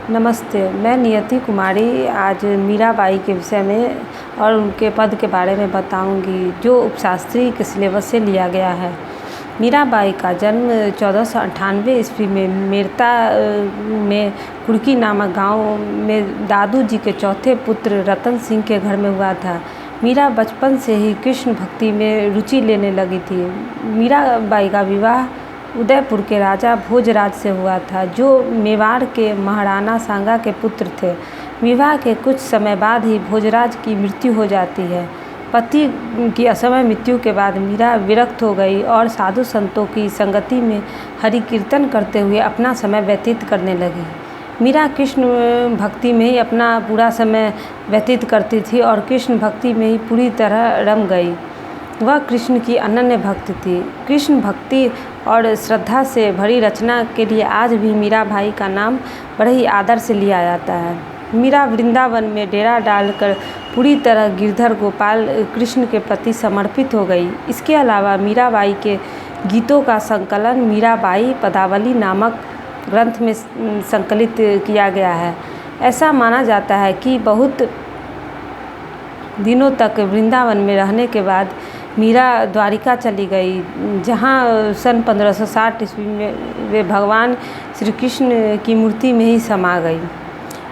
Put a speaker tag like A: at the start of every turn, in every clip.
A: नमस्ते, मैं नियति कुमारी आज मीराबाई के विषय में और उनके पद के बारे में बताऊंगी, जो उपशास्त्री के सिलेबस से लिया गया है। मीराबाई का जन्म 1498 ईस्वी में मेरता में कुर्की नामक गांव में दादू जी के चौथे पुत्र रतन सिंह के घर में हुआ था। मीरा बचपन से ही कृष्ण भक्ति में रुचि लेने लगी थी। मीराबाई का विवाह उदयपुर के राजा भोजराज से हुआ था, जो मेवाड़ के महाराणा सांगा के पुत्र थे। विवाह के कुछ समय बाद ही भोजराज की मृत्यु हो जाती है। पति की असमय मृत्यु के बाद मीरा विरक्त हो गई और साधु संतों की संगति में हरि कीर्तन करते हुए अपना समय व्यतीत करने लगी। मीरा कृष्ण भक्ति में ही अपना पूरा समय व्यतीत करती थी और कृष्ण भक्ति में ही पूरी तरह रम गई। वह कृष्ण की अनन्य भक्त थी। कृष्ण भक्ति और श्रद्धा से भरी रचना के लिए आज भी मीराबाई का नाम बड़े ही आदर से लिया जाता है। मीरा वृंदावन में डेरा डालकर पूरी तरह गिरधर गोपाल कृष्ण के प्रति समर्पित हो गई। इसके अलावा मीराबाई के गीतों का संकलन मीराबाई पदावली नामक ग्रंथ में संकलित किया गया है। ऐसा माना जाता है कि बहुत दिनों तक वृंदावन में रहने के बाद मीरा द्वारिका चली गई, जहाँ सन 1560 ईस्वी में वे भगवान श्री कृष्ण की मूर्ति में ही समा गई।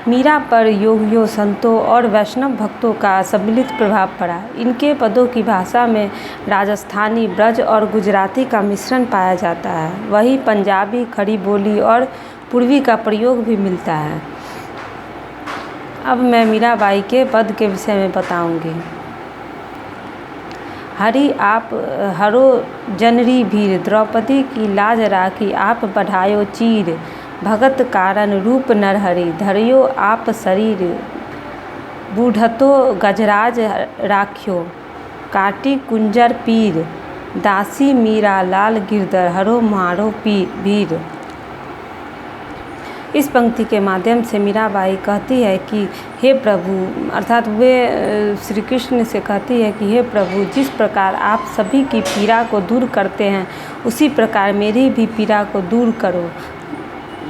A: मीरा पर योगियों, संतों और वैष्णव भक्तों का सम्मिलित प्रभाव पड़ा। इनके पदों की भाषा में राजस्थानी, ब्रज और गुजराती का मिश्रण पाया जाता है। वहीं पंजाबी, खड़ी बोली और पूर्वी का प्रयोग भी मिलता है। अब मैं मीराबाई के पद के विषय में बताऊंगी। हरि आप हरो जनरी भीर, द्रौपदी की लाज राखी आप बढ़ायो चीर। भगत कारण रूप नरहरि, धरियो आप शरीर। बूढ़तो गजराज राख्यो, काटी कुंजर पीर। दासी मीरा लाल गिरधर, हरो मारो वीर। इस पंक्ति के माध्यम से मीराबाई कहती है कि हे प्रभु, अर्थात वे श्री कृष्ण से कहती है कि हे प्रभु, जिस प्रकार आप सभी की पीड़ा को दूर करते हैं, उसी प्रकार मेरी भी पीड़ा को दूर करो।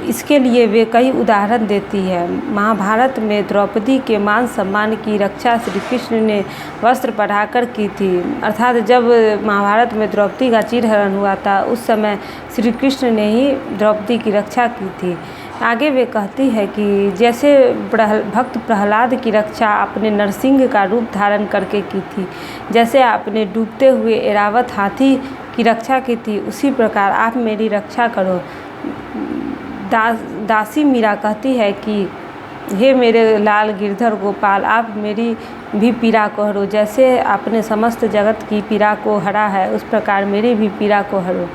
A: इसके लिए वे कई उदाहरण देती है। महाभारत में द्रौपदी के मान सम्मान की रक्षा श्री कृष्ण ने वस्त्र बढ़ाकर की थी। अर्थात जब महाभारत में द्रौपदी का चीरहरण हुआ था, उस समय श्री कृष्ण ने ही द्रौपदी की रक्षा की थी। आगे वे कहती है कि जैसे भक्त प्रहलाद की रक्षा आपने नरसिंह का रूप धारण करके की थी, जैसे आपने डूबते हुए एरावत हाथी की रक्षा की थी, उसी प्रकार आप मेरी रक्षा करो। दासी मीरा कहती है कि हे मेरे लाल गिरधर गोपाल, आप मेरी भी पीड़ा को हरो। जैसे आपने समस्त जगत की पीड़ा को हरा है, उस प्रकार मेरी भी पीड़ा को हरो।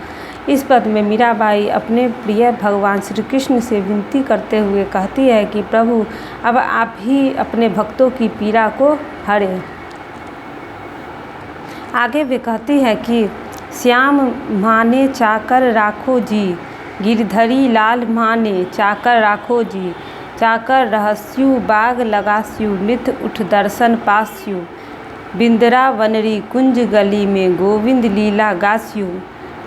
A: इस पद में मीराबाई अपने प्रिय भगवान श्री कृष्ण से विनती करते हुए कहती है कि प्रभु, अब आप ही अपने भक्तों की पीड़ा को हरें। आगे वे कहती है कि श्याम माने चाकर राखो जी, गिरधरी लाल माने चाकर राखो जी। चाकर रहस्यु बाग लगास्यु, नित उठ दर्शन पास्यु। बिंदरा वनरी कुंज गली में गोविंद लीला गास्यु।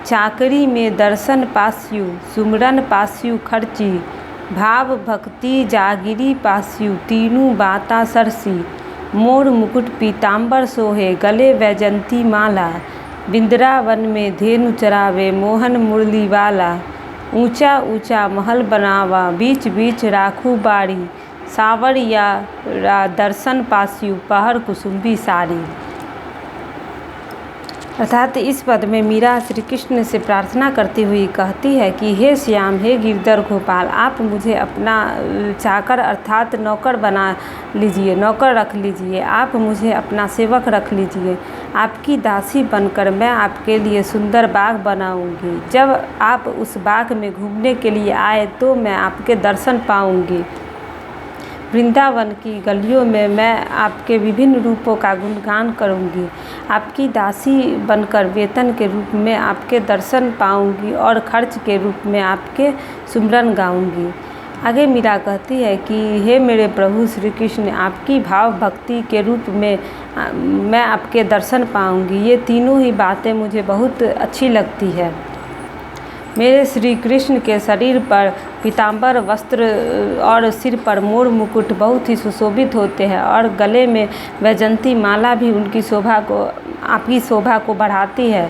A: चाकरी में दर्शन पास्यु, सुमरन पास्यु खर्ची। भाव भक्ति जागिरी पास्यु, तीनू बाता सरसी। मोर मुकुट पीताम्बर सोहे, गले वैजंती माला। बिंद्रावन में धेनु चरावे, मोहन मुरली वाला। ऊंचा ऊंचा महल बनावा, बीच बीच राखू बाड़ी। सावरिया दर्शन पास्यु, पहर कुसुम्बी साड़ी। अर्थात इस पद में मीरा श्री कृष्ण से प्रार्थना करती हुई कहती है कि हे श्याम, हे गिरधर गोपाल, आप मुझे अपना चाकर अर्थात नौकर बना लीजिए, नौकर रख लीजिए। आप मुझे अपना सेवक रख लीजिए। आपकी दासी बनकर मैं आपके लिए सुंदर बाग बनाऊंगी। जब आप उस बाग में घूमने के लिए आए तो मैं आपके दर्शन पाऊंगी। वृंदावन की गलियों में मैं आपके विभिन्न रूपों का गुणगान करूंगी। आपकी दासी बनकर वेतन के रूप में आपके दर्शन पाऊंगी और खर्च के रूप में आपके सुमरन गाऊंगी। आगे मीरा कहती है कि हे मेरे प्रभु श्री कृष्ण, आपकी भाव भक्ति के रूप में मैं आपके दर्शन पाऊंगी। ये तीनों ही बातें मुझे बहुत अच्छी लगती है। मेरे श्री कृष्ण के शरीर पर पीताम्बर वस्त्र और सिर पर मोर मुकुट बहुत ही सुशोभित होते हैं, और गले में वैजयंती माला भी आपकी शोभा को बढ़ाती है।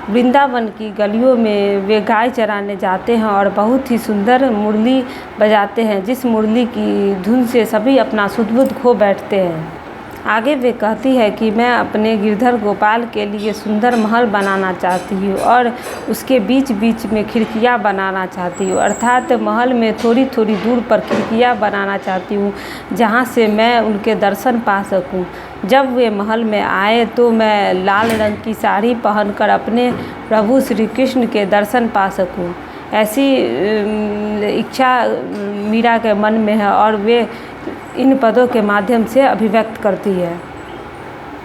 A: वृंदावन की गलियों में वे गाय चराने जाते हैं और बहुत ही सुंदर मुरली बजाते हैं, जिस मुरली की धुन से सभी अपना सुध-बुध खो बैठते हैं। आगे वे कहती है कि मैं अपने गिरधर गोपाल के लिए सुंदर महल बनाना चाहती हूँ और उसके बीच बीच में खिड़कियाँ बनाना चाहती हूँ, अर्थात महल में थोड़ी थोड़ी दूर पर खिड़कियाँ बनाना चाहती हूँ जहाँ से मैं उनके दर्शन पा सकूँ। जब वे महल में आए तो मैं लाल रंग की साड़ी पहनकर अपने प्रभु श्री कृष्ण के दर्शन पा सकूँ। ऐसी इच्छा मीरा के मन में है और वे इन पदों के माध्यम से अभिव्यक्त करती है।